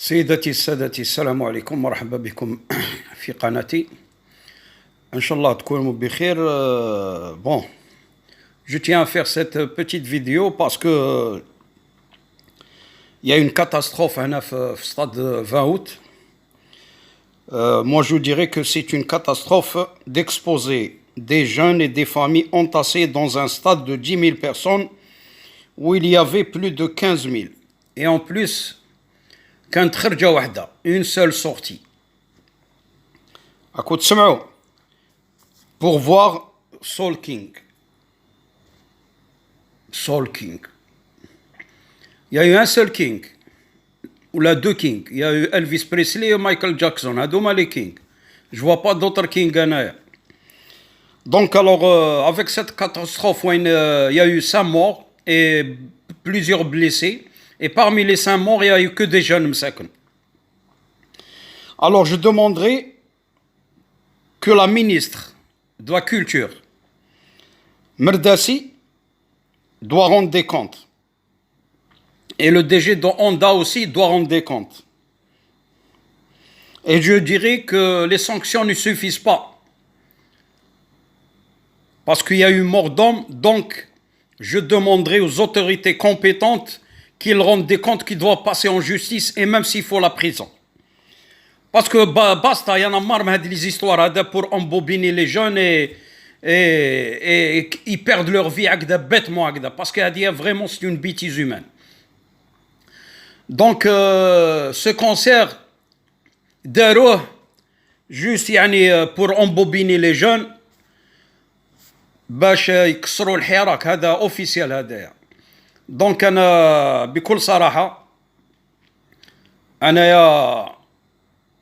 سيدتي السادتي، السلام عليكم، مرحبا بكم في قناتي. إن شاء الله تكونوا بخير. Bon, je tiens à faire cette petite vidéo parce que il y a une catastrophe هنا في stade 20 août. Moi je dirais que c'est une catastrophe d'exposer des jeunes et des familles entassées dans un stade de 10 000 personnes où il y avait plus de 15 000. Et en plus, كانت خرجة واحدة، une seule sortie. راكو تسمعوا pour voir Soul King. Soul King. Il y a eu un seul King, ou là deux Kings. Il y a eu Elvis Presley et Michael Jackson. هادوما les Kings. Je vois pas d'autres Kings هنايا. Donc alors avec cette catastrophe il y a eu 5 morts et plusieurs blessés. Et parmi les 5 morts, il n'y a eu que des jeunes msakn. Alors je demanderai que la ministre de la Culture, Merdassi, doit rendre des comptes. Et le DG de Honda aussi doit rendre des comptes. Et je dirais que les sanctions ne suffisent pas. Parce qu'il y a eu mort d'homme, donc je demanderai aux autorités compétentes qu'ils rendent des comptes qui doivent passer en justice, et même s'il faut la prison. Parce que basta, il y en a marre de les histoires pour embobiner les jeunes et ils perdent leur vie bêtement. Parce que vraiment c'est une bêtise humaine. Donc ce concert d'Aro, juste pour embobiner les jeunes, باش يكسروا الحراك هذا اوفيسيال هذايا. Donc أنا بكل صراحة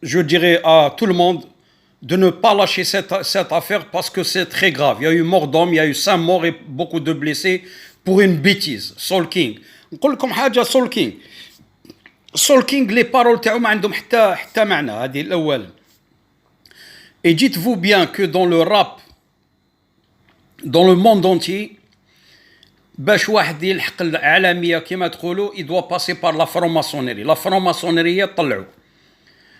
je dirais à tout le monde de ne pas lâcher cette affaire parce que c'est très grave. Il y a eu mort d'homme, il y a eu 5 morts et beaucoup de blessés pour une bêtise. Soul King. نقول لكم حاجة. Soul King les paroles تاعو ما عندهم حتى معنى. هذه الأول. Et dites-vous bien que dans le rap, dans le monde entier, باش واحد يلحق العالميه كما تقولوا il doit passer par la franc-maçonnerie. La franc-maçonnerie طلعوا.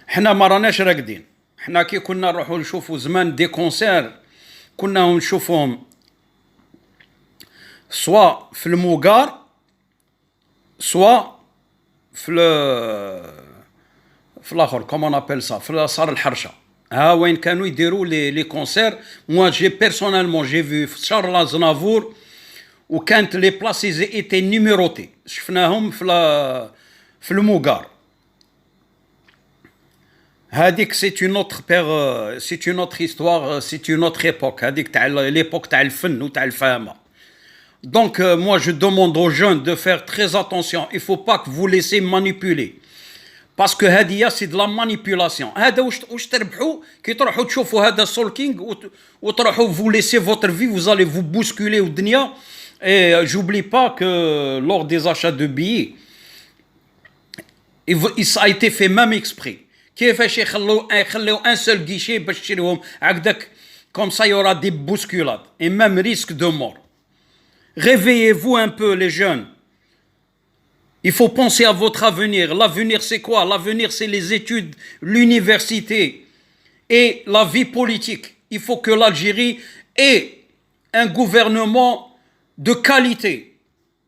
حنا ما راناش راقدين. حنا كي كنا نروحوا نشوفوا زمان دي كونسير كنا نشوفوهم سواء في الموغار سواء في الاخر كومون ابل سا في صار الحرشه. ها وين كانوا يديروا لي كونسير. moi j'ai personnellement j'ai vu في شارل أزنافور وكانت لي بلاص ايتي نيميروتي. شفناهم في الموغار. هذيك سي اون اوتر histoire, سي اون اوتر époque. هذيك تاع ليبوك تاع الفن وتاع الفهمه. Donc moi je demande aux jeunes de faire très attention. Il faut pas que vous laissez manipuler. Parce que هذه c'est de la manipulation. هذا واش تربحوا كي تروحوا تشوفوا هذا سول كينغ وتروحوا vous laissez votre vie, vous allez vous bousculer الدنيا. Et j'oublie pas que lors des achats de billets, ça a été fait même exprès. كيفاش يخلوا un seul guichet باش تشريهم هكذاك. Comme ça il y aura des bousculades et même risque de mort. Réveillez-vous un peu les jeunes. Il faut penser à votre avenir. L'avenir c'est quoi? L'avenir c'est les études, l'université et la vie politique. Il faut que l'Algérie ait un gouvernement de qualité.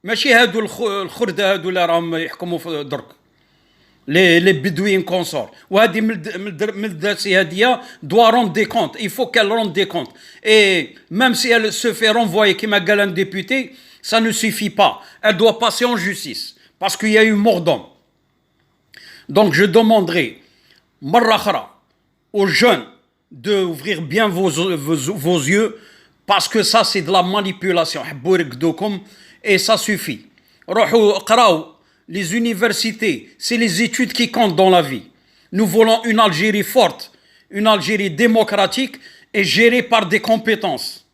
ماشي هادو الخردة هادو اللي راهم يحكموا في درك les bédouins consorts. وهذه ملداسي هادية doit rendre des comptes. Il faut qu'elle rende des comptes. Et même si elle se fait renvoyer كما قال un député, ça ne suffit pas. Elle doit passer en justice parce qu'il y a eu mort d'homme. Donc je demanderai مرة أخرى aux jeunes d'ouvrir bien vos yeux. Parce que ça, c'est de la manipulation. Et ça suffit. Les universités, c'est les études qui comptent dans la vie. Nous voulons une Algérie forte, une Algérie démocratique et gérée par des compétences.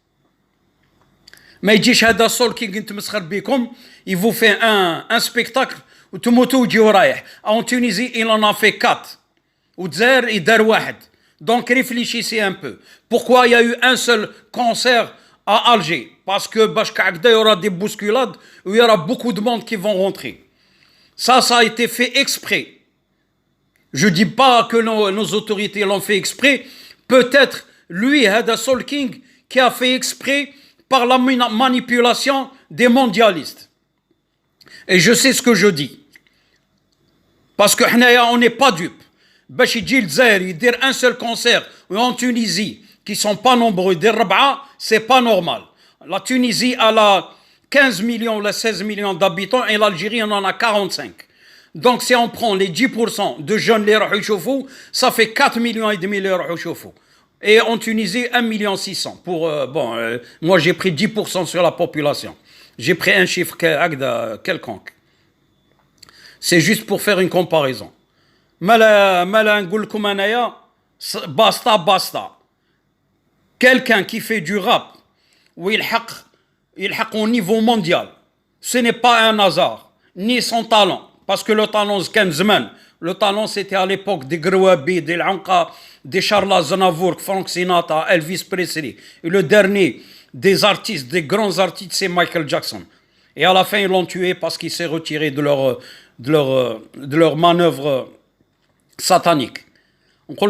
ما يجيش هذا سول كي نتمسخر بكم. Il vous fait un spectacle وتموتوا وتجيو رايح. En Tunisie, il en a fait 4. والجزائر يدار واحد. Donc réfléchissez un peu. Pourquoi il y a eu un seul concert à Alger? Parce que il y aura des bousculades où il y aura beaucoup de monde qui vont rentrer. Ça a été fait exprès. Je dis pas que nos autorités l'ont fait exprès. Peut-être lui, Hada Sol King, qui a fait exprès par la manipulation des mondialistes. Et je sais ce que je dis. Parce que on n'est pas dupes. باش يجي للجزائر يدير un seul concert en Tunisie qui sont pas nombreux يدير ربعة, c'est pas normal. La Tunisie a 15 millions ou 16 millions d'habitants et l'Algérie en a 45. Donc si on prend les 10% de jeunes les يروحوا يشوفوا, ça fait 4 millions et demi les يروحوا يشوفوا. Et en Tunisie 1 million 600 pour moi j'ai pris 10% sur la population. J'ai pris un chiffre quelconque. C'est juste pour faire une comparaison. Mala نقول لكم انايا basta. Quelqu'un qui fait du rap ويلحق au niveau mondial, ce n'est pas un hasard ni son talent, parce que le talent كان زمان. Le talent c'était à l'époque des Grouabi, des Lanka, des Charles Aznavour, Frank Sinatra, Elvis Presley. Et le dernier des artistes, des grands artistes, c'est Michael Jackson. Et à la fin ils l'ont tué parce qu'il s'est retiré de leur manœuvre satanique. Encore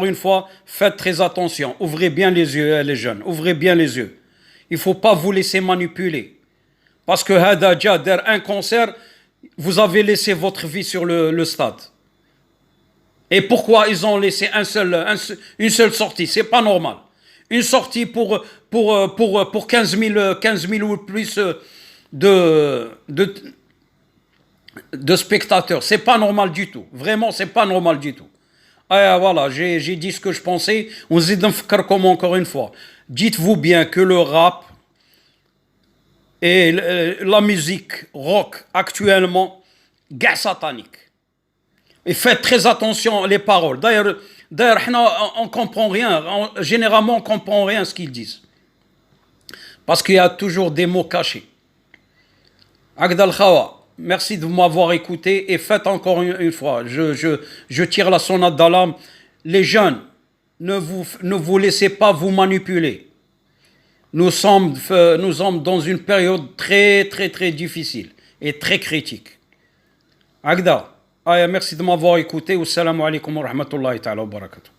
une fois, faites très attention. Ouvrez bien les yeux, les jeunes. Ouvrez bien les yeux. Il ne faut pas vous laisser manipuler. Parce que Hada Jader, un concert, vous avez laissé votre vie sur le stade. Et pourquoi ils ont laissé une seule sortie? C'est pas normal. Une sortie pour 15 000 ou plus de spectateurs. C'est pas normal du tout. Vraiment, c'est pas normal du tout. Ah, voilà, j'ai dit ce que je pensais. On se dit comme encore une fois. Dites-vous bien que le rap et la musique rock actuellement, gars satanique. Et faites très attention aux paroles. D'ailleurs, on comprend rien. Généralement, on comprend rien à ce qu'ils disent. Parce qu'il y a toujours des mots cachés. Agdal Khawa, merci de m'avoir écouté et faites encore une fois. Je tire la sonnette d'alarme. Les jeunes, ne vous laissez pas vous manipuler. Nous sommes dans une période très, très, très difficile et très critique. Agda, merci de m'avoir écouté. Wassalamu alaikum wa rahmatullahi ta'ala wa barakatuh.